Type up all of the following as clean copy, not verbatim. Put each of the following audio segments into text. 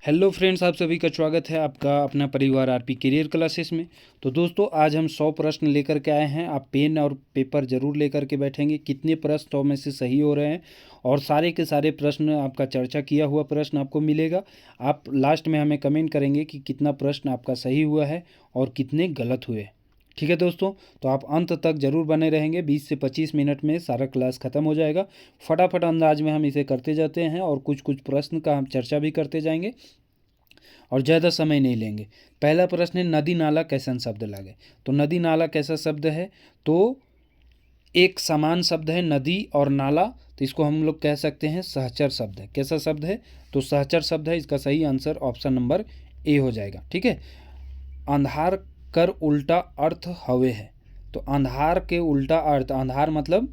Hello friends, आप सभी का स्वागत है आपका अपना परिवार आरपी करियर क्लासेस में। तो दोस्तों, आज हम 100 प्रश्न लेकर के आए हैं। आप पेन और पेपर ज़रूर लेकर के बैठेंगे। कितने प्रश्न 100 में से सही हो रहे हैं और सारे के सारे प्रश्न आपका चर्चा किया हुआ प्रश्न आपको मिलेगा। आप लास्ट में हमें कमेंट करेंगे कि कितना प्रश्न आपका सही हुआ है और कितने गलत हुए। ठीक है दोस्तों, तो आप अंत तक ज़रूर बने रहेंगे। 20 से 25 मिनट में सारा क्लास ख़त्म हो जाएगा। फटाफट अंदाज में हम इसे करते जाते हैं और कुछ कुछ प्रश्न का हम चर्चा भी करते जाएंगे और ज़्यादा समय नहीं लेंगे। पहला प्रश्न है, नदी नाला कैसन शब्द लागे। तो नदी नाला कैसा शब्द है? तो एक समान शब्द है नदी और नाला, तो इसको हम लोग कह सकते हैं सहचर शब्द है। कैसा शब्द है? तो सहचर शब्द है। इसका सही आंसर ऑप्शन नंबर ए हो जाएगा। ठीक है। अंधार कर उल्टा अर्थ हवे है। तो अंधार के उल्टा अर्थ, अंधार मतलब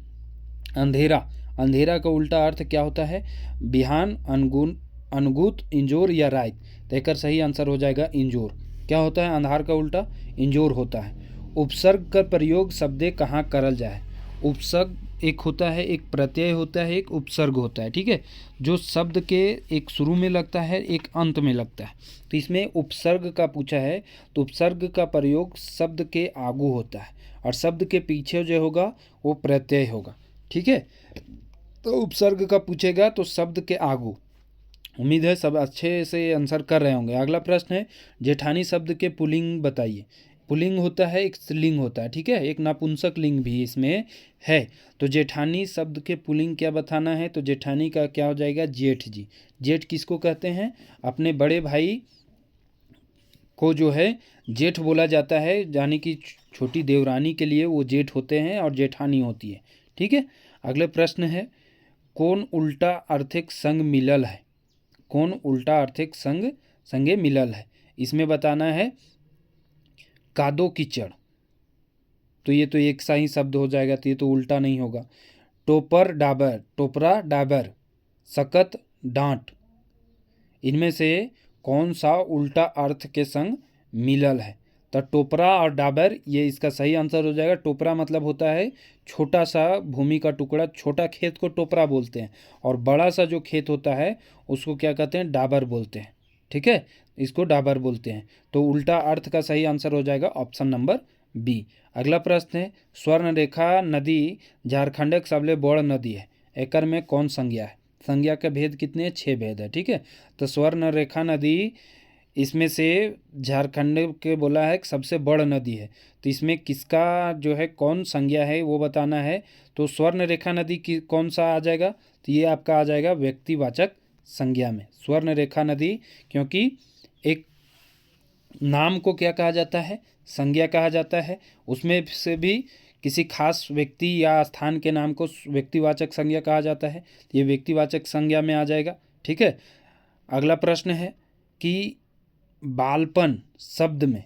अंधेरा, अंधेरा का उल्टा अर्थ क्या होता है? बिहान, अनगुन, अनगुत, इंजोर या रात। तो एक सही आंसर हो जाएगा इंजोर। क्या होता है अंधार का उल्टा? इंजोर होता है। उपसर्ग का प्रयोग शब्दे कहाँ करल जाए। उपसर्ग एक होता है, एक प्रत्यय होता है, एक उपसर्ग होता है। ठीक है, जो शब्द के एक शुरू में लगता है, एक अंत में लगता है। तो इसमें उपसर्ग का पूछा है, तो उपसर्ग का प्रयोग शब्द के आगू होता है और शब्द के पीछे जो होगा वो प्रत्यय होगा। ठीक है, तो उपसर्ग का पूछेगा तो शब्द के आगू। उम्मीद है सब अच्छे से आंसर कर रहे होंगे। अगला प्रश्न है, जेठानी शब्द के पुल्लिंग बताइए। पुल्लिंग होता है, एक स्त्रीलिंग होता है। ठीक है, एक नपुंसक लिंग भी इसमें है। तो जेठानी शब्द के पुल्लिंग क्या बताना है? तो जेठानी का क्या हो जाएगा? जेठ जी। जेठ किसको कहते हैं? अपने बड़े भाई को जो है जेठ बोला जाता है, यानी कि छोटी देवरानी के लिए वो जेठ होते हैं और जेठानी होती है। ठीक है। अगले प्रश्न है, कौन उल्टा आर्थिक संग मिलल है। कौन उल्टा आर्थिक संग संगे मिलल है। इसमें बताना है कादो कीचड़। तो ये तो एक सा ही शब्द हो जाएगा, तो ये तो उल्टा नहीं होगा। टोपर डाबर, टोपरा डाबर, सकत डांट। इनमें से कौन सा उल्टा अर्थ के संग मिलल है? तो टोपरा और डाबर, ये इसका सही आंसर हो जाएगा। टोपरा मतलब होता है छोटा सा भूमि का टुकड़ा, छोटा खेत को टोपरा बोलते हैं, और बड़ा सा जो खेत होता है उसको क्या कहते हैं? डाबर बोलते हैं। ठीक है, इसको डाबर बोलते हैं। तो उल्टा अर्थ का सही आंसर हो जाएगा ऑप्शन नंबर बी। अगला प्रश्न है, स्वर्ण रेखा नदी झारखंड के सबले बड़ नदी है। एकर में कौन संज्ञा है? संज्ञा के भेद कितने? 6 भेद है। ठीक है, तो स्वर्ण रेखा नदी इसमें से झारखंड के बोला है कि सबसे बड़ नदी है। तो इसमें किसका जो है कौन संज्ञा है वो बताना है। तो स्वर्ण रेखा नदी की कौन सा आ जाएगा? तो ये आपका आ जाएगा व्यक्तिवाचक संज्ञा में, स्वर्ण रेखा नदी। क्योंकि एक नाम को क्या कहा जाता है? संज्ञा कहा जाता है। उसमें से भी किसी खास व्यक्ति या स्थान के नाम को व्यक्तिवाचक संज्ञा कहा जाता है। ये व्यक्तिवाचक संज्ञा में आ जाएगा। ठीक है। अगला प्रश्न है कि बालपन शब्द में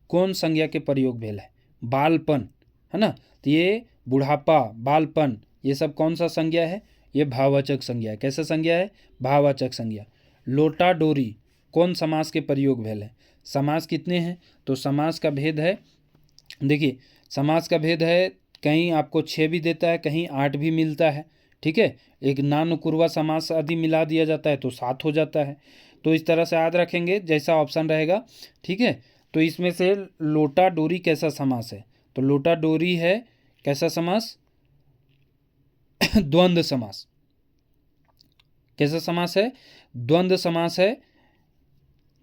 कौन संज्ञा के प्रयोग भेल है? बालपन है ना, तो ये बुढ़ापा, बालपन, ये सब कौन सा संज्ञा है? ये भाववाचक संज्ञा है। कैसा संज्ञा है? भाववाचक संज्ञा। लोटा डोरी कौन समास के प्रयोग भेल है? समास कितने हैं? तो समास का भेद है, देखिए समास का भेद है, कहीं आपको 6 भी देता है, कहीं 8 भी मिलता है। ठीक है, एक नानुकुर्वा समास आदि मिला दिया जाता है तो 7 हो जाता है। तो इस तरह से याद रखेंगे जैसा ऑप्शन रहेगा। ठीक है, तो इसमें से लोटा डोरी कैसा समास है? तो लोटा डोरी है कैसा समास? द्वंद्व समास। कैसा समास है? द्वंद्व समास है,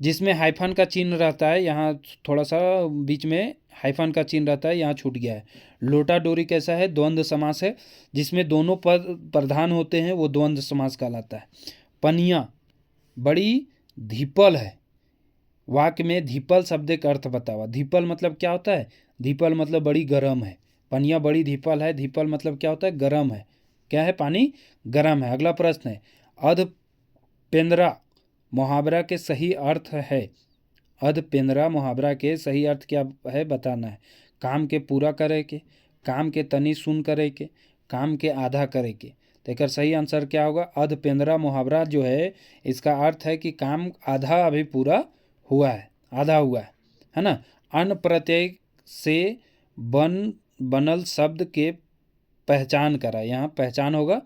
जिसमें हाइफन का चिन्ह रहता है। यहाँ थोड़ा सा बीच में हाइफन का चिन्ह रहता है, यहाँ छूट गया है। लोटा डोरी कैसा है? द्वंद्व समास है, जिसमें दोनों पद प्रधान होते हैं, वो द्वंद्व समास कहलाता है। पनिया बड़ी धीपल है। वाक्य में धीपल शब्द का अर्थ बतावा। धीपल मतलब क्या होता है? धीपल मतलब बड़ी गर्म है। पनिया बड़ी धीपल है, धीपल मतलब क्या होता है? गर्म है। क्या है? पानी गर्म है। अगला प्रश्न है, अध पेंद्रा मुहावरा के सही अर्थ है। अध पेंद्रा मुहावरा के सही अर्थ क्या है बताना है। काम के पूरा करे के, काम के तनी सुन करे के, काम के आधा करे के। तो एक सही आंसर क्या होगा? अध पेंद्रा मुहावरा जो है इसका अर्थ है कि काम आधा अभी पूरा हुआ है, आधा हुआ है ना। अन प्रत्यय से बनल शब्द के पहचान करा। यहाँ पहचान होगा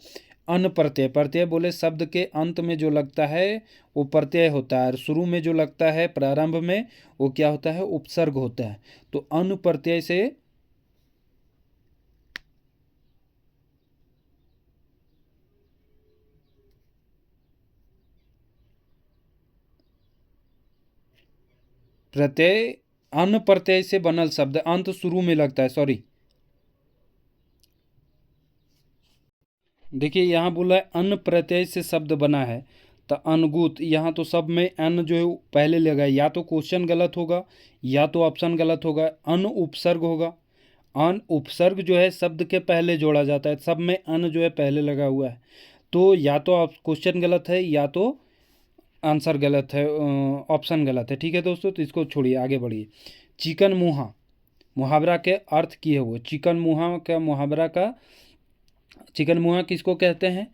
अन प्रत्यय, प्रत्यय बोले शब्द के अंत में जो लगता है वो प्रत्यय होता है, और शुरू में जो लगता है प्रारंभ में वो क्या होता है, उपसर्ग होता है। तो अन प्रत्यय से प्रत्यय, अन प्रत्यय से बनल शब्द, अंत शुरू में लगता है, सॉरी देखिए यहाँ बोला है अन प्रत्यय से शब्द बना है, तो अनगुत, यहाँ तो सब में अन जो है वो पहले लगा है, या तो क्वेश्चन गलत होगा या तो ऑप्शन गलत होगा। अन उपसर्ग होगा, अन उपसर्ग जो है शब्द के पहले जोड़ा जाता है, सब में अन जो है पहले लगा हुआ है, तो या तो क्वेश्चन गलत है या तो आंसर गलत है, ऑप्शन गलत है। ठीक है दोस्तों, तो इसको छोड़िए, आगे बढ़िए। चिकन मुहा, मुहावरा के अर्थ किए हुए, चिकन मुहा का मुहावरा का, चिकन मुहा किसको कहते हैं,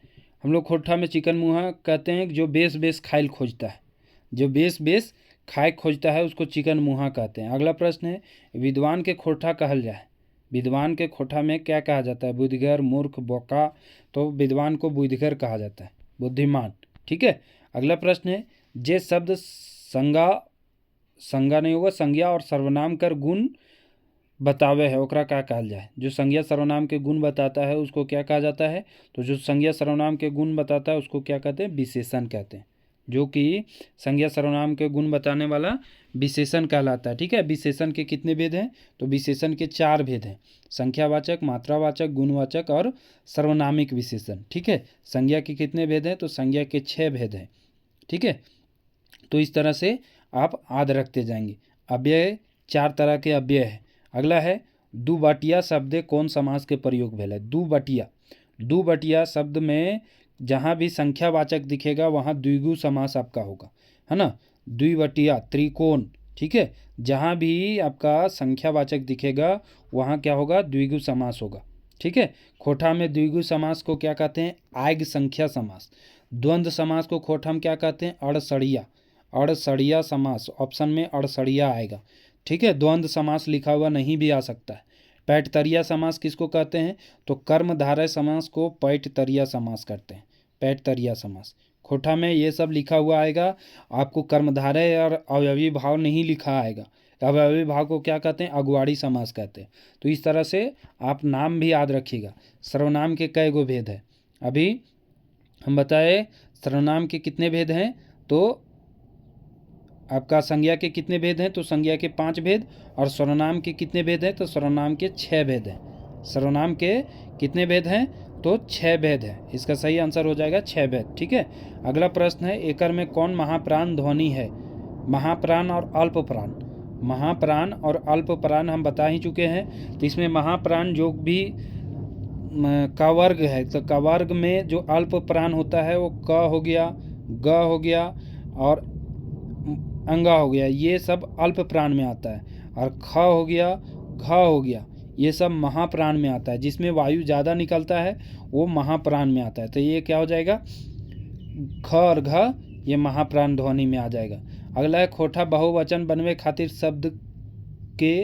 हम लोग खोट्ठा में चिकन मुहा कहते हैं जो बेस बेस खाइल खोजता है, जो बेस बेस खाए खोजता है उसको चिकन मुहा कहते हैं। अगला प्रश्न है, विद्वान के खोठा कहल जाए, विद्वान के खोठा में क्या कहा जाता है, बुद्धिगर, मूर्ख, बोका, तो विद्वान को बुद्धिगर कहा जाता है, बुद्धिमान। ठीक है। अगला प्रश्न है, जे शब्द संज्ञा, संज्ञा नहीं होगा, संज्ञा और सर्वनाम कर गुण बतावे है ओकरा क्या कहल जाए, जो संज्ञा सर्वनाम के गुण बताता है उसको क्या कहा जाता है, तो जो संज्ञा सर्वनाम के गुण बताता है उसको क्या कहते हैं, विशेषण कहते हैं, जो कि संज्ञा सर्वनाम के गुण बताने वाला विशेषण कहलाता है। ठीक है। विशेषण के कितने भेद हैं, तो विशेषण के 4 भेद हैं, संख्यावाचक, मात्रावाचक, गुणवाचक और सर्वनामिक विशेषण। ठीक है। संज्ञा के कितने भेद हैं, तो संज्ञा के 6 भेद हैं। ठीक है। तो इस तरह से आप याद रखते जाएंगे। अव्यय, 4 तरह के अव्यय है। अगला है, दुबटिया शब्द कौन समास के प्रयोग भेल है, दुबटिया, दुबटिया शब्द में जहाँ भी संख्यावाचक दिखेगा वहाँ द्विगु समास आपका होगा, है ना, द्विबटिया, त्रिकोण। ठीक है। जहाँ भी आपका संख्यावाचक दिखेगा वहाँ क्या होगा, द्विगु समास होगा। ठीक है। खोठा में द्विगु समास को क्या कहते हैं, आयग संख्या समास। द्वंद्व समास को खोठा में क्या कहते हैं, अड़सड़िया, अड़सड़िया समास, ऑप्शन में अड़सड़िया आएगा। ठीक है। द्वंद्व समास लिखा हुआ नहीं भी आ सकता है। पैठतरिया समास किसको कहते हैं, तो कर्मधारय समास को पैठतरिया समास करते हैं, पैठतरिया समास। खोठा में ये सब लिखा हुआ आएगा, आपको कर्मधारय और अवयवी भाव नहीं लिखा आएगा। अवयवी भाव को क्या कहते हैं, अगुवाड़ी समास कहते हैं। तो इस तरह से आप नाम भी याद रखिएगा। सर्वनाम के कई गो भेद है, अभी हम बताए सर्वनाम के कितने भेद हैं, तो आपका संज्ञा के कितने भेद हैं, तो संज्ञा के 5 भेद, और सर्वनाम के कितने भेद हैं, तो सर्वनाम के 6 भेद हैं। सर्वनाम के कितने भेद हैं, तो 6 भेद है। इसका सही आंसर हो जाएगा 6 भेद। ठीक है। अगला प्रश्न है, एकर में कौन महाप्राण ध्वनि है, महाप्राण और अल्प प्राण। महाप्राण और अल्प प्राण हम बता ही चुके हैं, तो इसमें महाप्राण जो भी का वर्ग है, तो का वर्ग में जो अल्प प्राण होता है वो क हो गया, ग हो गया और अंगा हो गया, ये सब अल्प प्राण में आता है। और ख हो गया, घ हो गया, ये सब महाप्राण में आता है। जिसमें वायु ज़्यादा निकलता है वो महाप्राण में आता है। तो ये क्या हो जाएगा, ख और घ, ये महाप्राण ध्वनि में आ जाएगा। अगला है, खोठा बहुवचन बनवे खातिर शब्द के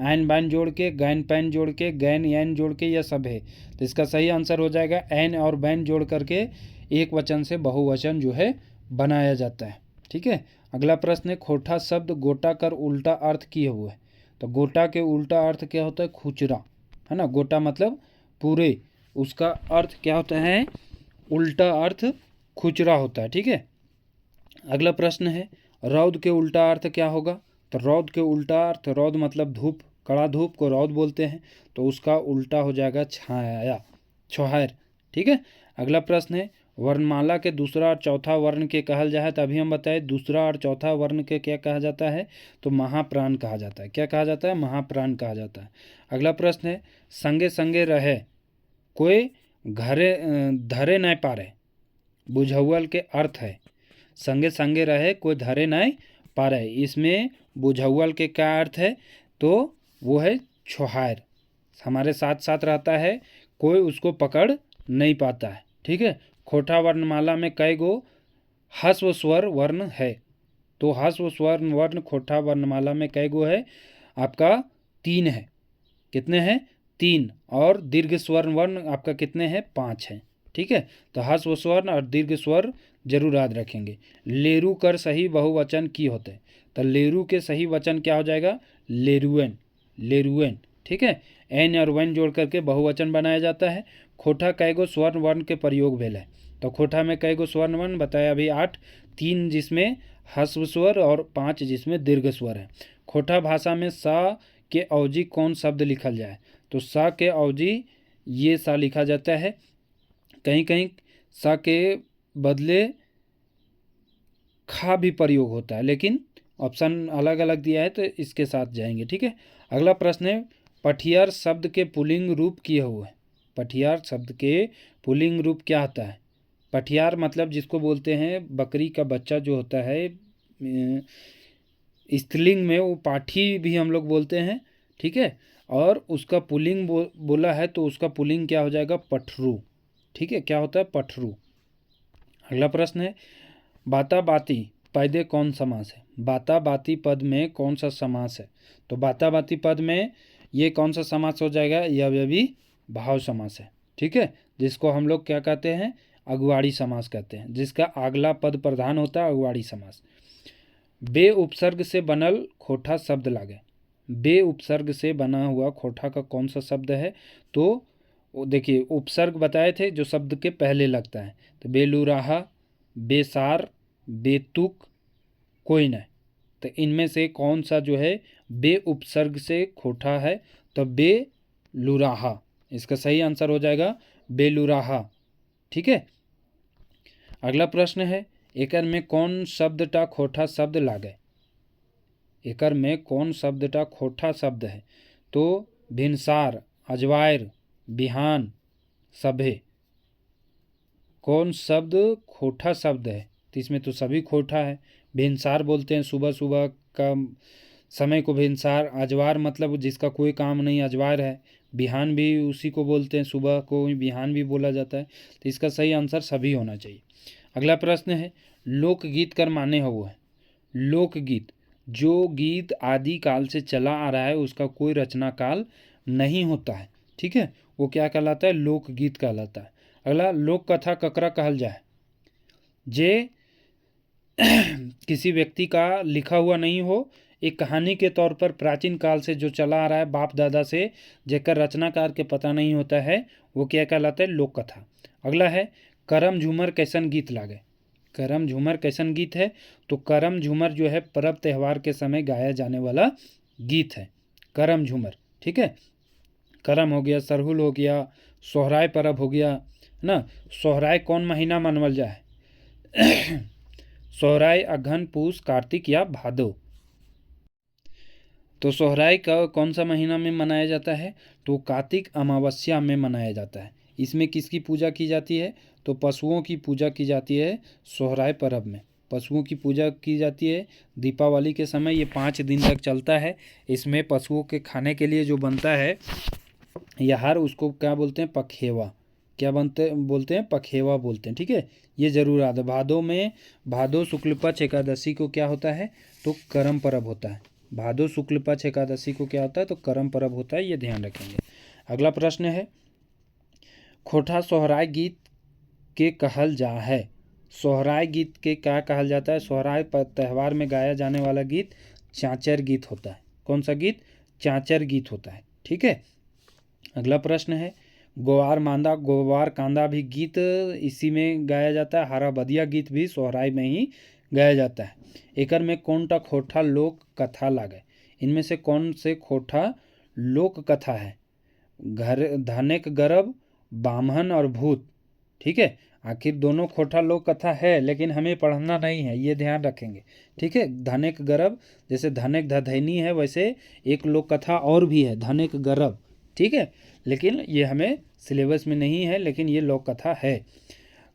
ऐन बैन जोड़ के, गैन पैन जोड़ के, गैन यैन जोड़ के, यह सब है। तो इसका सही आंसर हो जाएगा ऐन और बैन जोड़ करके एक वचन से बहुवचन जो है बनाया जाता है। ठीक है। अगला प्रश्न है, खोठा शब्द गोटा कर उल्टा अर्थ किए हुए है। तो गोटा के उल्टा अर्थ क्या होता है, खुचरा, है ना, गोटा मतलब पूरे, उसका अर्थ क्या होता है, उल्टा अर्थ खुचरा होता है। ठीक है। अगला प्रश्न है, रौद के उल्टा अर्थ क्या होगा, तो रौद के उल्टा अर्थ, रौद मतलब धूप, कड़ा धूप को रौद बोलते हैं, तो उसका उल्टा हो जाएगा छाया, छुहार। ठीक है। अगला प्रश्न है, वर्णमाला के दूसरा और चौथा वर्ण के कहल जाए, तो अभी हम बताए दूसरा और चौथा वर्ण के क्या कहा जाता है, तो महाप्राण कहा जाता है। क्या कहा जाता है, महाप्राण कहा जाता है। अगला प्रश्न है, संगे संगे रहे कोई घरे धरे नहीं पारे, बुझौल के अर्थ है, संगे संगे रहे कोई धरे नहीं पारे, इसमें बुझौल के क्या अर्थ है, तो वो है छुहार, हमारे साथ साथ रहता है, कोई उसको पकड़ नहीं पाता है। ठीक है। खोठा वर्णमाला में कई गो ह्रस्व स्वर वर्ण है, तो ह्रस्व स्वर वर्ण खोठा वर्णमाला में कई गो है, आपका 3 है। कितने हैं, 3। और दीर्घ स्वर वर्ण आपका कितने हैं, 5 हैं। ठीक है। तो ह्रस्व स्वर्ण और दीर्घ स्वर जरूर याद रखेंगे। लेरु कर सही बहुवचन की होते हैं, तो लेरु के सही वचन क्या हो जाएगा? लेरुएन, लेरुएन, ठीक है। एन और वन जोड़ करके बहुवचन बनाया जाता है। खोटा कैगो स्वर्ण वर्ण के प्रयोग भेल है, तो खोटा में कैगो स्वर्ण वर्ण बताया अभी 8, 3 जिसमें ह्रस्व स्वर और 5 जिसमें दीर्घ स्वर है। खोटा भाषा में सा के अवजी कौन शब्द लिखल जाए? तो सा के अवजी ये सा लिखा जाता है, कहीं कहीं सा के बदले खा भी प्रयोग होता है, लेकिन ऑप्शन अलग अलग दिया है तो इसके साथ जाएंगे, ठीक है। अगला प्रश्न है, पठियार शब्द के पुल्लिंग रूप किए हुए हैं। पठियार शब्द के पुल्लिंग रूप क्या होता है? पठियार मतलब जिसको बोलते हैं बकरी का बच्चा जो होता है, स्त्रीलिंग में वो पाठी भी हम लोग बोलते हैं, ठीक है। और उसका पुल्लिंग बोला है तो उसका पुल्लिंग क्या हो जाएगा? पठरू, ठीक है। क्या होता है? पठरू। अगला प्रश्न है, बाता बाती पद कौन समास है? बाता बाती पद में कौन सा समास है? तो बाता बाती पद में ये कौन सा समास हो जाएगा? यह भी भाव समास है, ठीक है, जिसको हम लोग क्या कहते हैं? अगुआड़ी समास कहते हैं, जिसका अगला पद प्रधान होता है, अगुआड़ी समास। बे उपसर्ग से बनल खोटा शब्द लागे। बे उपसर्ग से बना हुआ खोटा का कौन सा शब्द है? तो देखिए उपसर्ग बताए थे जो शब्द के पहले लगता है, तो बेलुराहा, बेसार, बेतुक, कोई न। तो इनमें से कौन सा जो है बे उपसर्ग से खोटा है? तो बेलुराहा, इसका सही आंसर हो जाएगा बेलुराहा, ठीक है। अगला प्रश्न है, एकर में कौन शब्द टा खोटा शब्द लागे? एकर में कौन शब्द टा खोटा शब्द है? तो भिनसार, अजवायर, बिहान, सभे। कौन शब्द खोटा शब्द है? तो इसमें तो सभी खोटा है। भिनसार बोलते हैं सुबह सुबह का समय को भिनसार। अजवार मतलब जिसका कोई काम नहीं, अजवार है। बिहान भी उसी को बोलते हैं, सुबह को बिहान भी बोला जाता है। तो इसका सही आंसर सभी होना चाहिए। अगला प्रश्न है, लोकगीत कर माने हो है। लोकगीत जो गीत आदि काल से चला आ रहा है उसका कोई रचना काल नहीं होता है, ठीक है, वो क्या कहलाता है? लोकगीत कहलाता है। अगला, लोक कथा ककरा कहल जाए? जे किसी व्यक्ति का लिखा हुआ नहीं हो, एक कहानी के तौर पर प्राचीन काल से जो चला आ रहा है बाप दादा से, जेकर रचनाकार के पता नहीं होता है, वो क्या कहलाता है? लोक कथा। अगला है, करम झूमर कैसन गीत लागे? करम झूमर कैसन गीत है? तो करम झूमर जो है पर्व त्यौहार के समय गाया जाने वाला गीत है, करम झूमर, ठीक है। करम हो गया, सरहुल हो गया, सोहराय पर्व हो गया ना। सोहराय कौन महीना मनवल जाए? सोहराय अघन, पूस, कार्तिक या भादो। तो सोहराय का कौन सा महीना में मनाया जाता है? तो कार्तिक अमावस्या में मनाया जाता है। इसमें किसकी पूजा की जाती है? तो पशुओं की पूजा की जाती है सोहराय पर्व में। पशुओं की पूजा की जाती है दीपावली के समय। ये 5 दिन तक चलता है। इसमें पशुओं के खाने के लिए जो बनता है यार, उसको क्या बोलते हैं? पखेवा। क्या बोलते हैं? पखेवा बोलते हैं, ठीक है। ये जरूर याद है। भादो में, भादो शुक्ल पक्ष एकादशी को क्या होता है? तो करम पर्व होता है। भादो शुक्ल पक्ष एकादशी को क्या होता है? तो करम पर्व होता है, ये ध्यान रखेंगे। अगला प्रश्न है, खोटा सोहराय गीत के कहल जा है। सोहराय गीत के क्या कहल जाता है? सोहराय त्यौहार में गाया जाने वाला गीत चाँचर गीत होता है। कौन सा गीत? चाँचर गीत होता है, ठीक है। अगला प्रश्न है, गोवार मांदा, गोवार कांदा भी गीत इसी में गाया जाता है। हरा बदिया गीत भी सोहराय में ही गाया जाता है। एकर में कौन टा खोटा लोक कथा लागे? इनमें से कौन से खोटा लोक कथा है? घर धनेक गर्भ, बामहन और भूत, ठीक है। आखिर दोनों खोटा लोक कथा है, लेकिन हमें पढ़ना नहीं है, ये ध्यान रखेंगे, ठीक है। धनेक गर्भ, जैसे धनेक धधैनी है, वैसे एक लोक कथा और भी है धनेक गर्भ, ठीक है, लेकिन ये हमें सिलेबस में नहीं है, लेकिन ये लोक कथा है।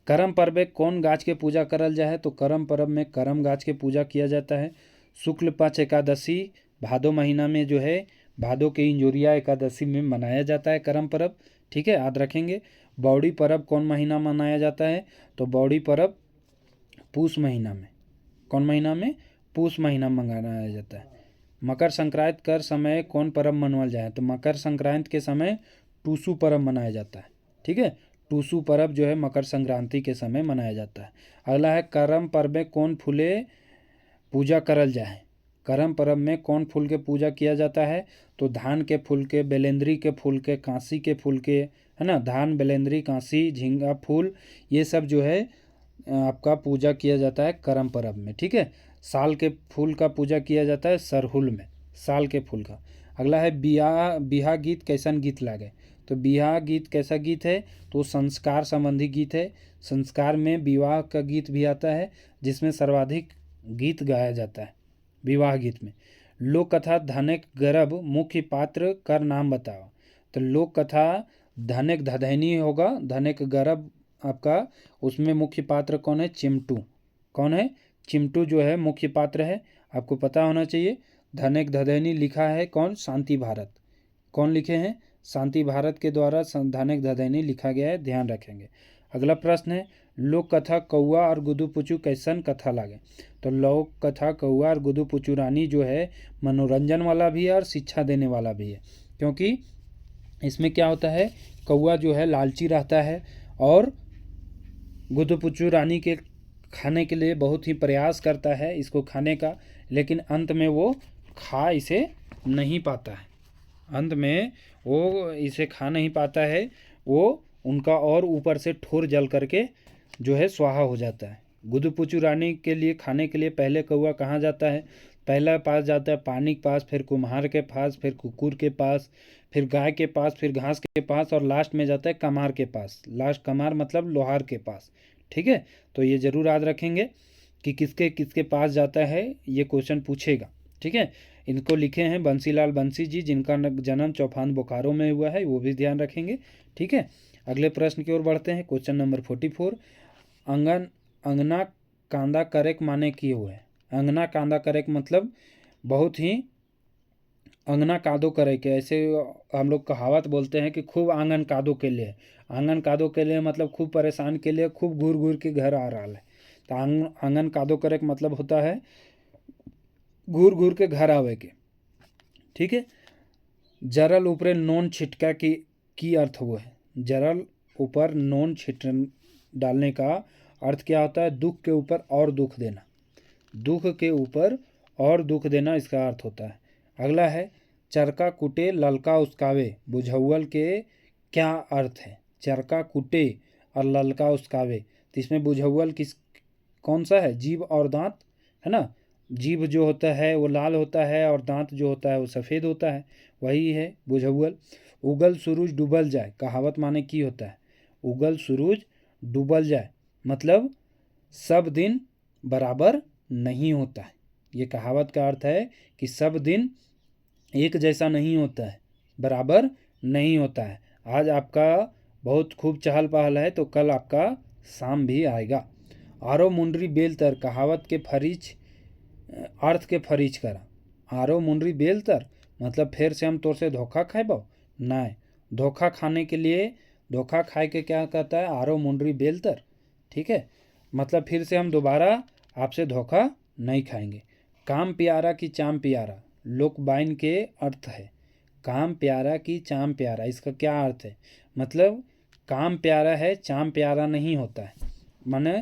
करम पर्व में कौन गाछ के पूजा करल जाए? तो करम पर्व में करम गाछ के पूजा किया जाता है। शुक्ल पक्ष एकादशी भादो महीना में जो है, भादो के इंजोरिया एकादशी में मनाया जाता है करम पर्व, ठीक है, याद रखेंगे। बौड़ी पर्व कौन महीना मनाया जाता है? तो बौड़ी पर्व पूस महीना में। कौन महीना में? पूस महीना में मनाया जाता है। मकर संक्रांति कर समय कौन पर्व मनावल जाए? तो मकर संक्रांति के समय टूसू पर्व मनाया जाता है, ठीक है। टूसू पर्व जो है मकर संक्रांति के समय मनाया जाता है। अगला है करम पर्व में कौन फूले पूजा करल जाए। करम पर्व में कौन फूल के पूजा किया जाता है, तो धान के फूल के, बेलेंद्री के फूल के, कांसी के फूल के, है ना। धान, बेलेंद्री, कांसी, झींगा फूल, ये सब जो है आपका पूजा किया जाता है करम पर्व में, ठीक है। साल के फूल का पूजा किया जाता है सरहुल में, साल के फूल का। अगला है बिहा गीत कैसन गीत लागे। तो बिहा गीत कैसा गीत है, तो संस्कार संबंधी गीत है। संस्कार में विवाह का गीत भी आता है, जिसमें सर्वाधिक गीत गाया जाता है विवाह गीत में। लोक कथा धनक गर्भ मुख्य पात्र कर नाम बताओ। तो लोक कथा धनक धधैनी होगा, धनक गर्भ आपका, उसमें मुख्य पात्र कौन है, चिमटू। कौन है, चिमटू जो है मुख्य पात्र है, आपको पता होना चाहिए। धनक धधैनी लिखा है कौन, शांति भारत। कौन लिखे हैं, शांति भारत के द्वारा धनक धधैनी लिखा गया है, ध्यान रखेंगे। अगला प्रश्न है लोक कथा कौआ और गुदू पुचू कैसन कथा लागे। तो लोक कथा कौआ और गुदू पुचू रानी जो है मनोरंजन वाला भी है और शिक्षा देने वाला भी है, क्योंकि इसमें क्या होता है, कौआ जो है लालची रहता है और गुदू पुचू रानी के खाने के लिए बहुत ही प्रयास करता है इसको खाने का, लेकिन अंत में वो खा इसे नहीं पाता है। अंत में वो इसे खा नहीं पाता है, वो उनका और ऊपर से ठोर जल करके जो है स्वाहा हो जाता है। गुदू पुचू रानी के लिए खाने के लिए पहले कौआ कहाँ जाता है, पहला पास जाता है पानी के पास, फिर कुम्हार के पास, फिर कुकुर के पास, फिर गाय के पास, फिर घास के पास, और लास्ट में जाता है कमार के पास। लास्ट कमार मतलब लोहार के पास, ठीक है। तो ये जरूर याद रखेंगे कि किसके किसके पास जाता है, ये क्वेश्चन पूछेगा, ठीक है। इनको लिखे हैं बंसीलाल बंसी जी, जिनका जन्म चौफान बोकारो में हुआ है, वो भी ध्यान रखेंगे, ठीक है। अगले प्रश्न की ओर बढ़ते हैं, क्वेश्चन नंबर 44। अंगना कांदा करेक माने की हुए। अंगना कांदा करेक मतलब बहुत ही अंगना कादो करे के, ऐसे हम लोग कहावत बोलते हैं कि खूब आंगन कादो के लिए। आंगन कादो के लिए मतलब खूब परेशान के लिए, खूब घूर घूर के घर आ रहा है। तो आंगन कादो करे का मतलब होता है घूर घूर के घर आवे के, ठीक है। जरल ऊपर नोन छिटका की अर्थ हुआ है। जरल ऊपर नोन छिट डालने का अर्थ क्या होता है, दुख के ऊपर और दुख देना। दुख के ऊपर और दुख देना इसका अर्थ होता है। अगला है चरका कुटे ललका उसकावे, बुझौल के क्या अर्थ है। चरका कुटे और ललका उसकावे, तो इसमें बुझौल किस कौन सा है, जीभ और दांत, है ना। जीभ जो होता है वो लाल होता है और दांत जो होता है वो सफ़ेद होता है, वही है बुझौल। उगल सूरज डूबल जाए, कहावत माने की होता है। उगल सूरज डूबल जाए मतलब सब दिन बराबर नहीं होता है। ये कहावत का अर्थ है कि सब दिन एक जैसा नहीं होता है, बराबर नहीं होता है। आज आपका बहुत खूब चहल पहल है तो कल आपका शाम भी आएगा। आरो मुंडरी बेलतर, कहावत के फरीज अर्थ के फरीज करा। आरो मुंडरी बेलतर मतलब फिर से हम तोर से धोखा खाएबो, नहीं। धोखा खाने के लिए, धोखा खाए के क्या कहता है, आरो मुंडरी बेलतर, ठीक है। मतलब फिर से हम दोबारा आपसे धोखा नहीं खाएंगे। काम प्यारा की चाम प्यारा, लोकबाइन के अर्थ है। काम प्यारा की चाम प्यारा, इसका क्या अर्थ है, मतलब काम प्यारा है, चाम प्यारा नहीं होता है। माने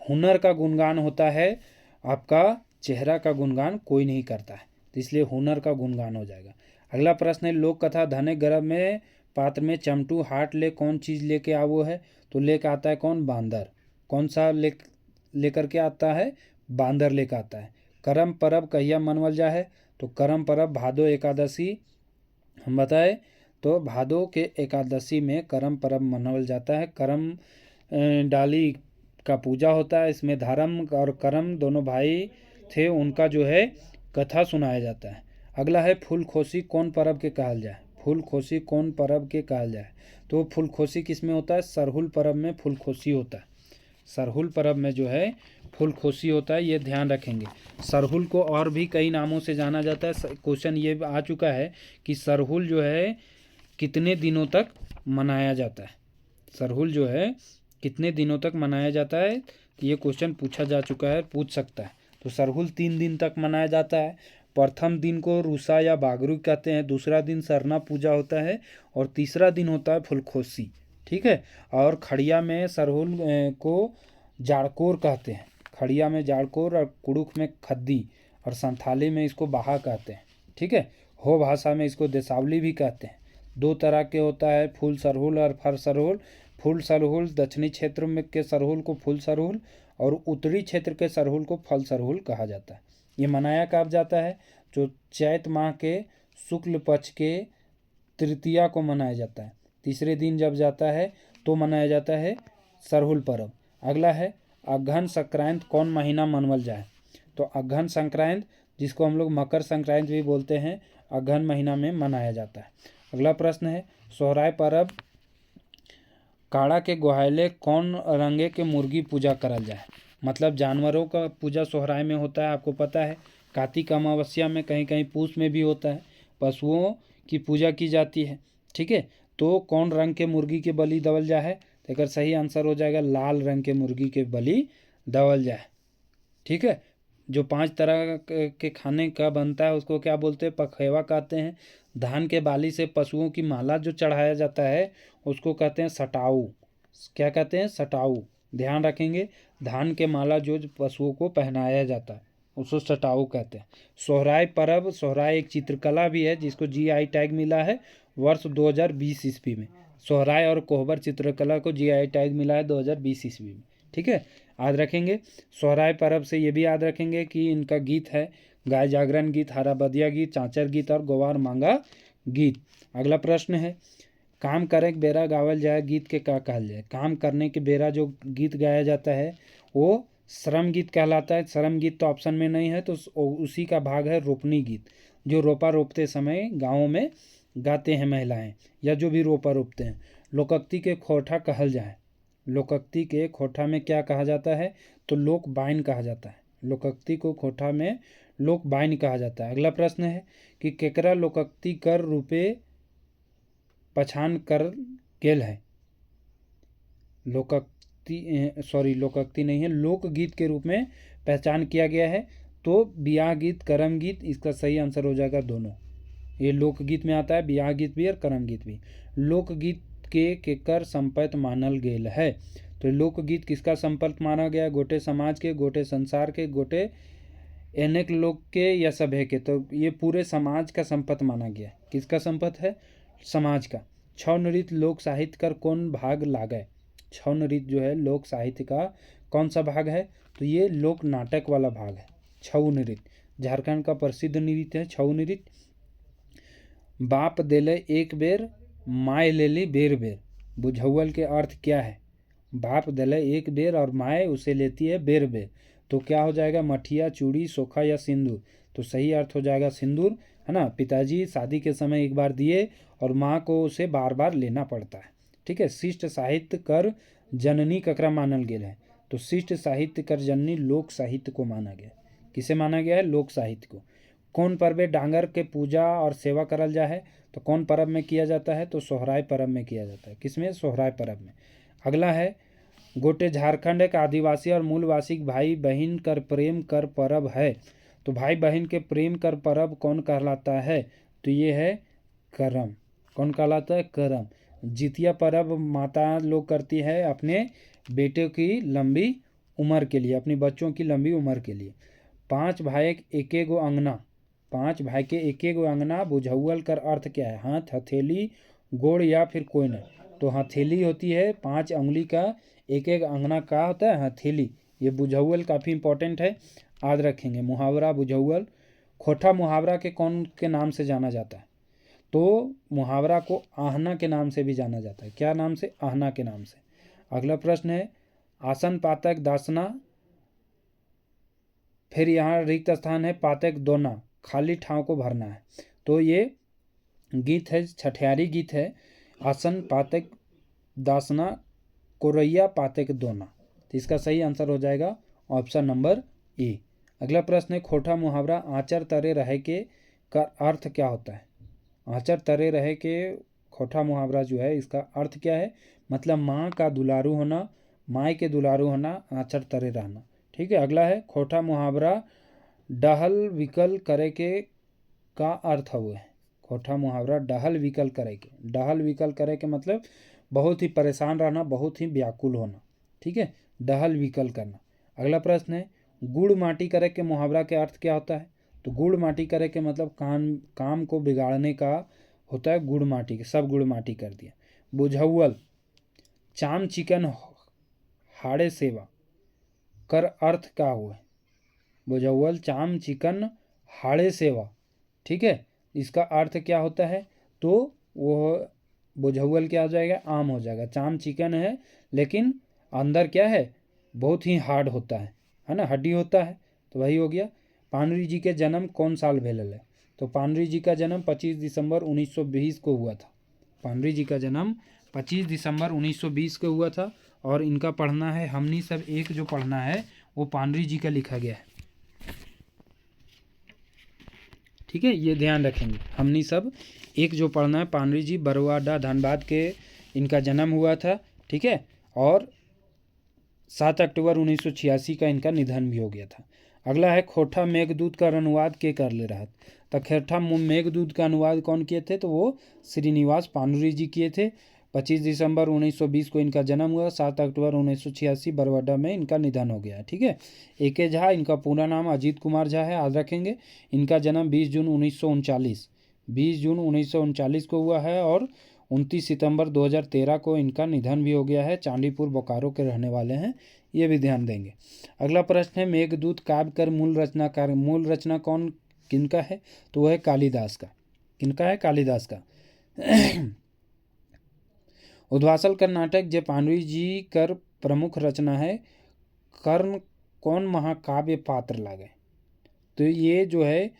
हुनर का गुणगान होता है, आपका चेहरा का गुणगान कोई नहीं करता है, तो इसलिए हुनर का गुणगान हो जाएगा। अगला प्रश्न है लोक कथा धने गर्भ में पात्र में चमटू हाट ले कौन चीज़ लेके आवो है। तो लेकर आता है कौन, बांदर। कौन सा लेकर के आता है, बांदर लेकर आता है। करम परब कहिया मनवल जा है। तो करम परब भादो एकादशी हम बताए, तो भादो के एकादशी में करम परब मनावल जाता है। करम डाली का पूजा होता है, इसमें धर्म और करम दोनों भाई थे, उनका जो है कथा सुनाया जाता है। अगला है फूलखोसी कौन पर्व के कहल जाए। फूलखोसी कौन पर्व के कहल जाए। तो फूलखोसी किस में होता है, सरहुल पर्व में फूलखोसी होता है। सरहुल पर्व में जो है फूलखोसी होता है, ये ध्यान रखेंगे। सरहुल को और भी कई नामों से जाना जाता है। क्वेश्चन ये आ चुका है कि सरहुल जो है कितने दिनों तक मनाया जाता है। सरहुल जो है कितने दिनों तक मनाया जाता है, तो ये क्वेश्चन पूछा जा चुका है, पूछ सकता है। तो सरहुल 3 दिन तक मनाया जाता है। प्रथम दिन को रूसा या बागरू कहते हैं, दूसरा दिन सरना पूजा होता है और तीसरा दिन होता है फूलखोसी। ठीक है। और खड़िया में सरहुल को जाड़कोर कहते हैं। खड़िया में जाड़कोर और कुड़ुख में खद्दी और संथाली में इसको बाहा कहते हैं। ठीक है। हो भाषा में इसको देसावली भी कहते हैं। दो तरह के होता है, फूल सरहुल और फर सरहुल। फूल सरहुल दक्षिणी क्षेत्र में के सरहुल को फूल सरहुल और उत्तरी क्षेत्र के सरहुल को फल सरहुल कहा जाता है। ये मनाया कब जाता है? जो चैत माह के शुक्ल पक्ष के तृतीया को मनाया जाता है। तीसरे दिन जब जाता है तो मनाया जाता है सरहुल पर्व। अगला है अगहन संक्रांत कौन महीना मनावल जाए? तो अगहन संक्रांत, जिसको हम लोग मकर संक्रांत भी बोलते हैं, अगहन महीना में मनाया जाता है। अगला प्रश्न है सोहराय पर्व काड़ा के गोहाले कौन रंगे के मुर्गी पूजा करल जाए? मतलब जानवरों का पूजा सोहराय में होता है, आपको पता है। कार्तिक अमावस्या में, कहीं कहीं पूस में भी होता है। पशुओं की पूजा की जाती है। ठीक है। तो कौन रंग के मुर्गी के बलि दवल जाए? तो अगर सही आंसर हो जाएगा लाल रंग के मुर्गी के बलि दवल जाए। ठीक है। जो 5 तरह के खाने का बनता है उसको क्या बोलते हैं? पखेवा कहते हैं। धान के बाली से पशुओं की माला जो चढ़ाया जाता है उसको कहते हैं सटाऊ। क्या कहते हैं? सटाऊ। ध्यान रखेंगे, धान के माला जो पशुओं को पहनाया जाता है उसको सटाऊ कहते हैं। सोहराय पर्व, सोहराय एक चित्रकला भी है जिसको GI टैग मिला है वर्ष 2020 ईस्वी में। सोहराय और कोहबर चित्रकला को GI टैग मिला है 2020 ईस्वी में। ठीक है, याद रखेंगे। सोहराय पर्व से ये भी याद रखेंगे कि इनका गीत है गाय जागरण गीत, हरा बदिया गीत, चाँचर गीत और गोवार मांगा गीत। अगला प्रश्न है काम करे के बेरा गावल जाए गीत के क्या कहल जाए? काम करने के बेरा जो गीत गाया जाता है वो श्रम गीत कहलाता है। श्रम गीत तो ऑप्शन में नहीं है, तो उसी का भाग है रोपनी गीत, जो रोपा रोपते समय गाँवों में गाते हैं महिलाएं या जो भी रोपा रोपते हैं। लोकोक्ति के खोठा कहल जाए, लोकोक्ति के खोठा में क्या कहा जाता है? तो लोक बाइन कहा जाता है। लोकोक्ति को खोठा में लोक बाइन कहा जाता है। अगला प्रश्न है कि केकरा लोकोक्ति कर रूपे पछान कर गेल है? लोकोक्ति नहीं है, लोकगीत के रूप में पहचान किया गया है। तो ब्याह गीत, करम गीत, इसका सही आंसर हो जाएगा दोनों। ये लोकगीत में आता है, ब्याह गीत भी और करम गीत भी। लोकगीत के केकर संपत मानल गेल है? तो लोकगीत किसका संपत माना गया? गोटे समाज के, गोटे संसार के, गोटे अनेक लोग के या सभे के? तो ये पूरे समाज का संपत माना गया। किसका संपत है? समाज का। छौ नृत्य लोक साहित्य कर कौन भाग लागे? छौ नृत्य जो है लोक साहित्य का कौन सा भाग है? तो ये लोक नाटक वाला भाग है, छऊ नृत्य। झारखंड का प्रसिद्ध नृत्य है छऊ नृत्य। बाप देले एक बेर, माय लेली बेर बेर, बुझौल के अर्थ क्या है? बाप देले एक बेर और माय उसे लेती है बेर बेर, तो क्या हो जाएगा? मठिया, चूड़ी, सोखा या सिंदूर? तो सही अर्थ हो जाएगा सिंदूर, है ना। पिताजी शादी के समय एक बार दिए और माँ को उसे बार बार लेना पड़ता है। ठीक है। शिष्ट साहित्य कर जननी ककरा मानल गेल है? तो शिष्ट साहित्य कर जननी लोक साहित्य को माना गया। किसे माना गया है? लोक साहित्य को। कौन पर्व डांगर के पूजा और सेवा करल जा है? तो कौन पर्व में किया जाता है? तो सोहराय पर्व में किया जाता है। किसमें? सोहराय पर्व में। अगला है गोटे झारखंड एक आदिवासी और मूलवासी भाई बहन कर प्रेम कर पर्व है। तो भाई बहन के प्रेम कर पर्व कौन कहलाता है? तो ये है करम। कौन कहलाता है? करम। जितिया पर्व माता लोग करती है अपने बेटे की लंबी उम्र के लिए, अपनी बच्चों की लंबी उम्र के लिए। 5 भाई एके गो अंगना, 5 भाई के एके गो अंगना, बुझौल कर अर्थ क्या है? हाथ, हथेली, गोड़ या फिर कोई नहीं? तो हथेली होती है, 5 उंगली का एक एक अंगना का होता है हथेली। ये बुझौल काफ़ी इंपॉर्टेंट है, याद रखेंगे। मुहावरा बुझौल। खोठा मुहावरा के कौन के नाम से जाना जाता है? तो मुहावरा को आहना के नाम से भी जाना जाता है। क्या नाम से? आहना के नाम से। अगला प्रश्न है आसन पातक दासना, फिर यहाँ रिक्त स्थान है पातक दोना, खाली ठाव को भरना है। तो ये गीत है, छठियारी गीत है। आसन पातक दासना, कोरैया पातक दोना। तो इसका सही आंसर हो जाएगा ऑप्शन नंबर ए। अगला प्रश्न है खोठा मुहावरा आचर तरे रहे के का अर्थ क्या होता है? आचर तरे रहे के खोठा मुहावरा जो है इसका अर्थ क्या है? मतलब माँ का दुलारू होना, माँ के दुलारू होना, आचर तरे रहना। ठीक है। अगला है खोठा मुहावरा डहल विकल करे के का अर्थ हुए? खोठा मुहावरा डहल विकल करे के, डहल विकल करे के मतलब बहुत ही परेशान रहना, बहुत ही व्याकुल होना। ठीक है, डहल विकल करना। अगला प्रश्न है, गुड़ माटी करे के मुहावरा के अर्थ क्या होता है? तो गुड़ माटी करे के मतलब काम को बिगाड़ने का होता है। गुड़ माटी के, सब गुड़ माटी कर दिया। बुझौल, चाम चिकन हाड़े सेवा कर अर्थ क्या हुआ? बुझौल चाम चिकन हाड़े सेवा। ठीक है, इसका अर्थ क्या होता है? तो वो बुझौल क्या हो जाएगा? आम हो जाएगा। चाम चिकन है लेकिन अंदर क्या है? बहुत ही हार्ड होता है ना, हड्डी होता है, तो वही हो गया। पानरी जी के जन्म कौन साल भेल है? तो पानरी जी का जन्म 25 दिसंबर 1920 को हुआ था। पानरी जी का जन्म 25 दिसंबर 1920 को हुआ था। और इनका पढ़ना है हमनी सब एक, जो पढ़ना है वो पानरी जी का लिखा गया है। ठीक है, ये ध्यान रखेंगे। हमनी सब एक जो पढ़ना है, पानरी जी बरवाडा धनबाद के इनका जन्म हुआ था। ठीक है, और 7 अक्टूबर 1986 का इनका निधन भी हो गया था। अगला है, खोठा मेघदूत का अनुवाद के कर ले रहा। तो खोठा मेघदूत का अनुवाद कौन किए थे? तो वो श्रीनिवास पानूरी जी किए थे। 25 दिसंबर 1920 को इनका जन्म हुआ। 7 अक्टूबर 1986 बरवाडा में इनका निधन हो गया। ठीक है, ए.के. झा, इनका पूरा नाम अजीत कुमार झा है, याद रखेंगे। इनका जन्म 20 जून 1939 को हुआ है। और 29 सितंबर 2013 को इनका निधन भी हो गया है। चांदीपुर बोकारो के रहने वाले हैं, ये भी ध्यान देंगे। अगला प्रश्न है, मेघदूत काव्य कर मूल रचना कौन किनका है? तो वह है कालिदास का। किनका है? कालिदास का। उद्वासल कर नाटक जे पानरी जी कर प्रमुख रचना है, कर्ण कौन महाकाव्य पात्र लागे? तो ये जो है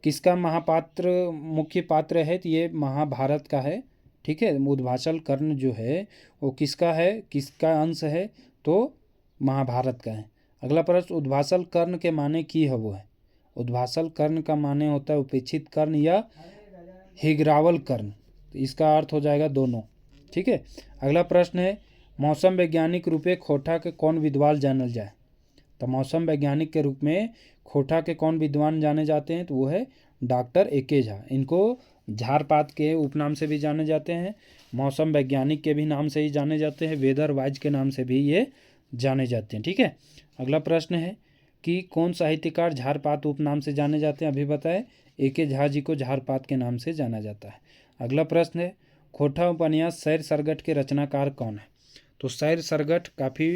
किसका महापात्र मुख्य पात्र है? तो ये महाभारत का है। ठीक है, उद्वासल कर्ण जो है वो किसका है, किसका अंश है? तो महाभारत का है। अगला प्रश्न, उद्वासल कर्ण के माने की है? वो है उद्वासल कर्ण का माने होता है उपेक्षित कर्ण या हिग्रावल कर्ण। तो इसका अर्थ हो जाएगा दोनों। ठीक है, अगला प्रश्न है, मौसम वैज्ञानिक रूपे खोठा के कौन विद्वान जानल जाए? तो मौसम वैज्ञानिक के रूप में खोठा के कौन विद्वान जाने जाते हैं? तो वो है डॉक्टर ए.के. झा। इनको झारपात के उपनाम से भी जाने जाते हैं, मौसम वैज्ञानिक के भी नाम से ही जाने जाते हैं, वेदर वाइज के नाम से भी ये जाने जाते हैं। ठीक है, अगला प्रश्न है कि कौन साहित्यकार झारपात उपनाम से जाने जाते हैं? अभी बताए, ए.के. झा जी को झारपात के नाम से जाना जाता है। अगला प्रश्न है, खोठा उपन्यास सैर सरगट के रचनाकार कौन है? तो सैर सरगट काफ़ी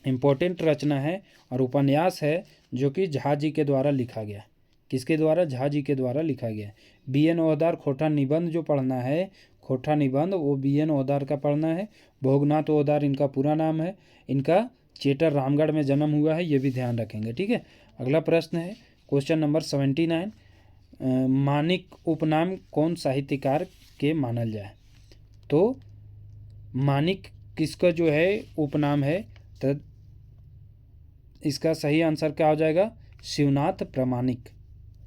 इम्पोर्टेंट रचना है और उपन्यास है जो कि झा जी के द्वारा लिखा गया है। किसके द्वारा? झा जी के द्वारा लिखा गया है। बी.एन. ओहदार खोठा निबंध जो पढ़ना है, खोठा निबंध, वो बी.एन. ओहदार का पढ़ना है। भोगनाथ ओहदार इनका पूरा नाम है। इनका चेटर रामगढ़ में जन्म हुआ है, ये भी ध्यान रखेंगे। ठीक है, अगला प्रश्न है क्वेश्चन नंबर 79, मानिक उपनाम कौन साहित्यकार के मानल जाए? तो मानिक किसका जो है उपनाम है? तो इसका सही आंसर क्या हो जाएगा? शिवनाथ प्रामाणिक।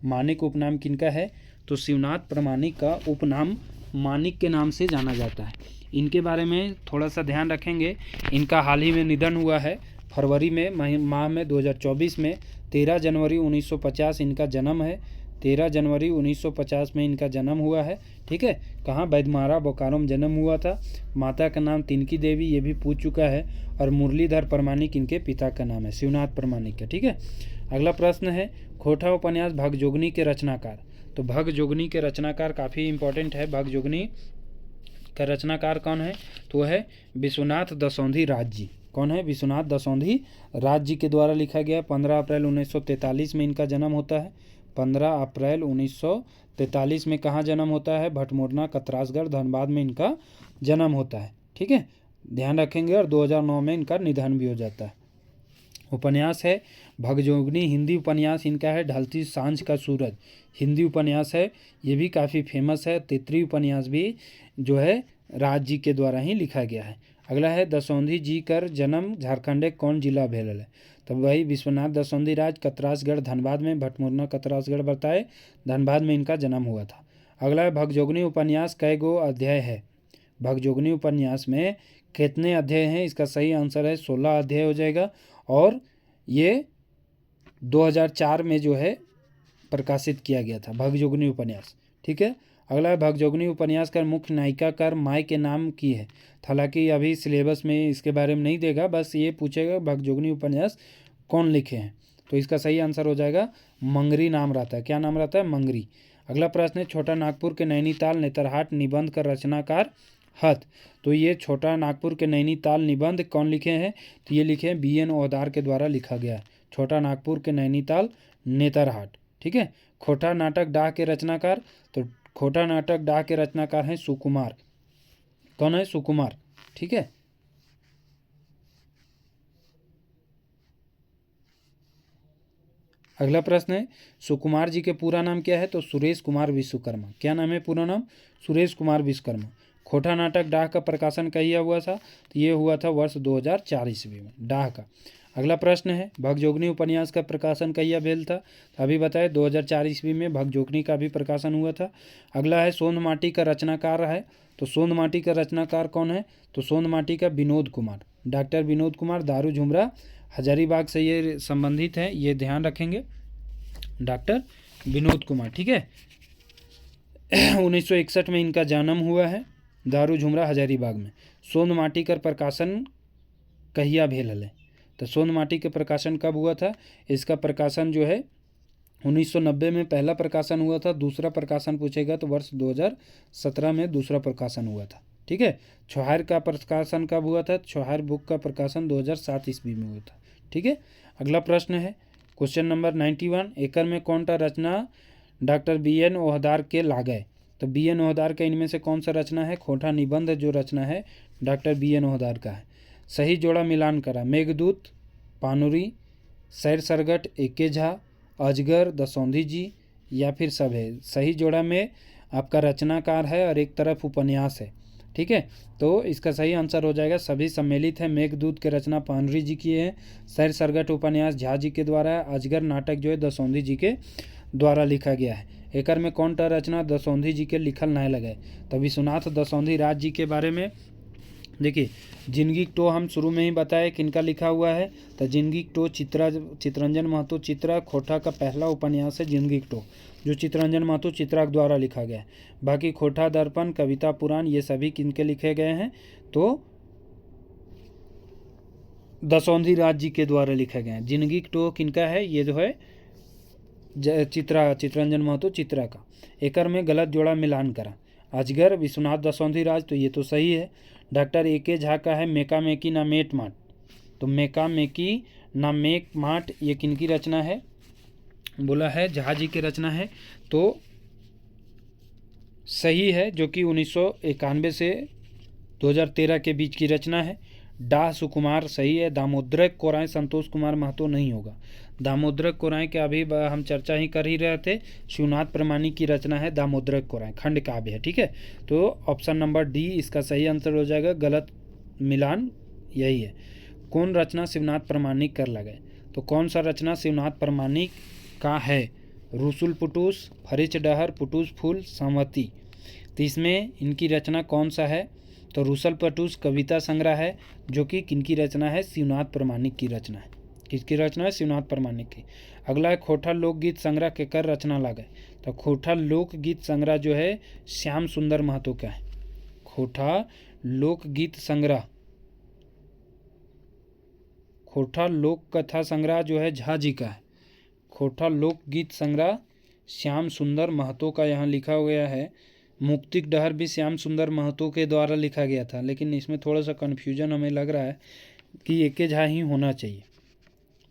मानिक उपनाम किनका है? तो शिवनाथ प्रामाणिक का उपनाम मानिक के नाम से जाना जाता है। इनके बारे में थोड़ा सा ध्यान रखेंगे। इनका हाल ही में निधन हुआ है, फरवरी में माह में 2024 में। 13 जनवरी 1950 इनका जन्म है। 13 जनवरी 1950 में इनका जन्म हुआ है। ठीक है, कहाँ? बैदमारा बोकारो में जन्म हुआ था। माता का नाम तिनकी देवी, ये भी पूछ चुका है। और मुरलीधर प्रामाणिक इनके पिता का नाम है, शिवनाथ प्रामाणिक का। ठीक है, अगला प्रश्न है, खोठा उपन्यास भगजोगनी के रचनाकार। तो भगजोगनी के रचनाकार काफ़ी इंपॉर्टेंट है। भगजोगनी का रचनाकार कौन है? तो है विश्वनाथ दसौंधी राज जी। कौन है? विश्वनाथ दसौंधी राज जी के द्वारा लिखा गया। 15 अप्रैल 1943 में इनका जन्म होता है। 15 अप्रैल 1943 में कहाँ जन्म होता है? भटमोरना, कतरासगढ़, धनबाद में इनका जन्म होता है। ठीक है, ध्यान रखेंगे। और 2009 में इनका निधन भी हो जाता है। उपन्यास है भगजोगनी। हिंदी उपन्यास इनका है ढलती सांझ का सूरज। हिंदी उपन्यास है, ये भी काफ़ी फेमस है। तितरी उपन्यास भी जो है राज जी के द्वारा ही लिखा गया है। अगला है, दसौंधी जी कर जन्म झारखंड के कौन जिला भेल है? तो वही विश्वनाथ दसौंधी राज, कतरासगढ़ धनबाद में, भटमोरना कतरासगढ़ बताए, धनबाद में इनका जन्म हुआ था। अगला है, भगजोगनी उपन्यास कै गो अध्याय है? भगजोगनी उपन्यास में कितने अध्याय हैं? इसका सही आंसर है 16 अध्याय हो जाएगा। और ये 2004 में जो है प्रकाशित किया गया था भगजोगनी उपन्यास। ठीक है, अगला है भगजोगनी उपन्यास का मुख्य नायिका कर माई के नाम की है। हालांकि अभी सिलेबस में इसके बारे में नहीं देगा, बस ये पूछेगा भगजोगनी उपन्यास कौन लिखे हैं। तो इसका सही आंसर हो जाएगा मंगरी नाम रहता है। क्या नाम रहता है? मंगरी। अगला प्रश्न है छोटा नागपुर के नैनीताल नेतरहाट निबंध का रचनाकार हथ। तो ये छोटा नागपुर के नैनीताल निबंध कौन लिखे हैं? तो ये लिखे हैं BN ओहदार के द्वारा लिखा गया है। छोटा नागपुर के नैनीताल नेतरहाट। ठीक है। खोटा नाटक डाह के रचनाकार, तो खोटा नाटक डाह के रचनाकार हैं सुकुमार। कौन है? सुकुमार। ठीक है। अगला प्रश्न है सुकुमार जी के पूरा नाम क्या है? तो सुरेश कुमार विश्वकर्मा। क्या नाम है पूरा नाम? सुरेश कुमार विश्वकर्मा। खोटा नाटक डाह का प्रकाशन कहिया हुआ था? तो ये हुआ था वर्ष 2004 ईस्वी में, डाह का। अगला प्रश्न है भगजोगनी उपन्यास का प्रकाशन कहिया भेल था? तो अभी बताए 2004 ईस्वी में भगजोगनी का भी प्रकाशन हुआ था। अगला है सोंध माटी का रचनाकार है। तो सोंध माटी का रचनाकार कौन है? तो सोंध माटी का विनोद कुमार, डॉक्टर विनोद कुमार, दारू झुमरा हजारीबाग से ये संबंधित है, ये ध्यान रखेंगे, डॉक्टर विनोद कुमार। ठीक है। 1961 में इनका जन्म हुआ है, दारू झुमरा हजारीबाग में। सोंध माटी का प्रकाशन कहिया भेल हले? तो सोंध माटी के प्रकाशन कब हुआ था? इसका प्रकाशन जो है 1990 में पहला प्रकाशन हुआ था। दूसरा प्रकाशन पूछेगा तो वर्ष 2017 में दूसरा प्रकाशन हुआ था। ठीक है। छोहार का प्रकाशन कब हुआ था? छोहार बुक का प्रकाशन 2007 ईस्वी में हुआ था। ठीक है। अगला प्रश्न है क्वेश्चन नंबर 91, एकर में कौनटा रचना डॉक्टर BN ओहदार के लागय? तो BN ओहदार का इनमें से कौन सा रचना है? खोटा निबंध जो रचना है डॉक्टर BN ओहदार का है। सही जोड़ा मिलान करा, मेघदूत, पानुरी, सैर सरगट, एके झा, अजगर, दसौंधी जी या फिर सब है। सही जोड़ा में आपका रचनाकार है और एक तरफ उपन्यास है। ठीक है। तो इसका सही आंसर हो जाएगा सभी सम्मिलित है। मेघदूत के रचना पानुरी जी की है, सैर सरगट उपन्यास झा जी के द्वारा है, अजगर नाटक जो है दसौंधी जी के द्वारा लिखा गया है। एकर में कौन टा रचना दसौंधी जी के लिखल नहीं लगे? तो विश्वनाथ दसौंधी राज जी के बारे में देखिए, जिंदगी टो हम शुरू में ही बताए किनका लिखा हुआ है। तो जिंदगी टो चित्रंजन महतो चित्रा खोटा का पहला उपन्यास है जिंदगी टो, जो चित्रंजन महतो चित्रा के द्वारा लिखा गया है। बाकी खोटा दर्पण, कविता पुराण ये सभी किनके लिखे गए हैं? तो दसौंधी राज जी के द्वारा लिखे गए हैं। जिंदगी टो किनका है? ये जो है चित्रंजन महतो चित्रा का। एकर में गलत जोड़ा मिलान करा, अजगर विश्वनाथ दसौंधी राज, तो ये तो सही है। डॉक्टर एके झा का है मेका मेकी ना मेट माट। तो मेका मेकी ना मेक माट ये किनकी रचना है? बोला है झा जी की रचना है। तो सही है, जो कि 1991 से 2013 के बीच की रचना है। डाह सुकुमार सही है। दामोदरक कोराय संतोष कुमार महतो नहीं होगा। दामोदरक कोराय के अभी हम चर्चा ही कर ही रहे थे। शिवनाथ प्रमाणिक की रचना है दामोदरक कोराय, खंड काव्य है। ठीक है। तो ऑप्शन नंबर डी इसका सही आंसर हो जाएगा। गलत मिलान यही है। कौन रचना शिवनाथ प्रमाणिक कर लगे? तो कौन सा रचना शिवनाथ प्रमाणिक का है? रूसुल पुटूस, फरिच डहर, पुटूस फूल, संवती। तो इसमें इनकी रचना कौन सा है? तो रूसल पटूस कविता संग्रह है, जो कि किनकी रचना है? शिवनाथ प्रमाणिक की रचना है। किसकी रचना है? शिवनाथ प्रमाणिक की। अगला है खोटा लोकगीत संग्रह के कर रचना लगे? तो खोटा लोकगीत संग्रह जो है श्याम सुंदर महतो का है। खोटा लोकगीत संग्रह, खोटा लोक कथा संग्रह जो है झा जी का है। खोटा लोकगीत संग्रह श्याम सुंदर महतो का यहाँ लिखा गया है। मुक्तिक डहर भी श्याम सुंदर महतो के द्वारा लिखा गया था, लेकिन इसमें थोड़ा सा कन्फ्यूजन हमें लग रहा है कि एके झा ही होना चाहिए।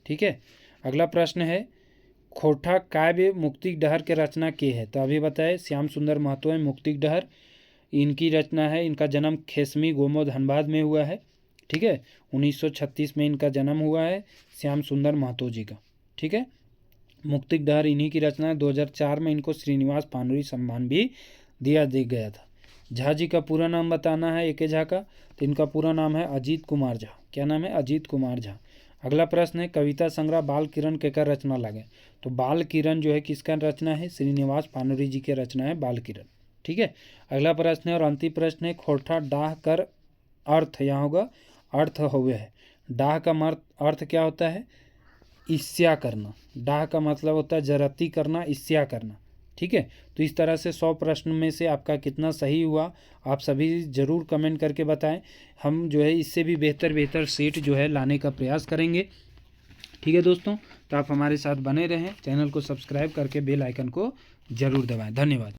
ठीक है। अगला प्रश्न है खोटा काव्य मुक्तिक डहर के रचना के है? तो अभी बताए श्याम सुंदर महतो है मुक्तिक डहर, इनकी रचना है। इनका जन्म खेसमी गोमो धनबाद में हुआ है। ठीक है। 1936 में इनका जन्म हुआ है श्याम सुंदर महतो जी का। ठीक है। मुक्तिक डहर इन्हीं की रचना है। 2004 में इनको श्रीनिवास पानुरी सम्मान भी दिया गया था। झा जी का पूरा नाम बताना है एके झा का। तो इनका पूरा नाम है अजीत कुमार झा। क्या नाम है? अजीत कुमार झा। अगला प्रश्न है कविता संग्रह बाल किरण केकर रचना लगे? तो बाल किरण जो है किसका रचना है? श्रीनिवास पानुरी जी की रचना है बाल किरण। ठीक है। अगला प्रश्न है और अंतिम प्रश्न है खोटा डाह कर अर्थ, यहाँ होगा अर्थ हुए है। डाह का अर्थ क्या होता है? ईर्ष्या करना। डाह का मतलब होता है जरती करना, ईर्ष्या करना। ठीक है। तो इस तरह से 100 प्रश्न में से आपका कितना सही हुआ आप सभी ज़रूर कमेंट करके बताएं। हम जो है इससे भी बेहतर सेट जो है लाने का प्रयास करेंगे। ठीक है दोस्तों, तो आप हमारे साथ बने रहें, चैनल को सब्सक्राइब करके बेल आइकन को ज़रूर दबाएं। धन्यवाद।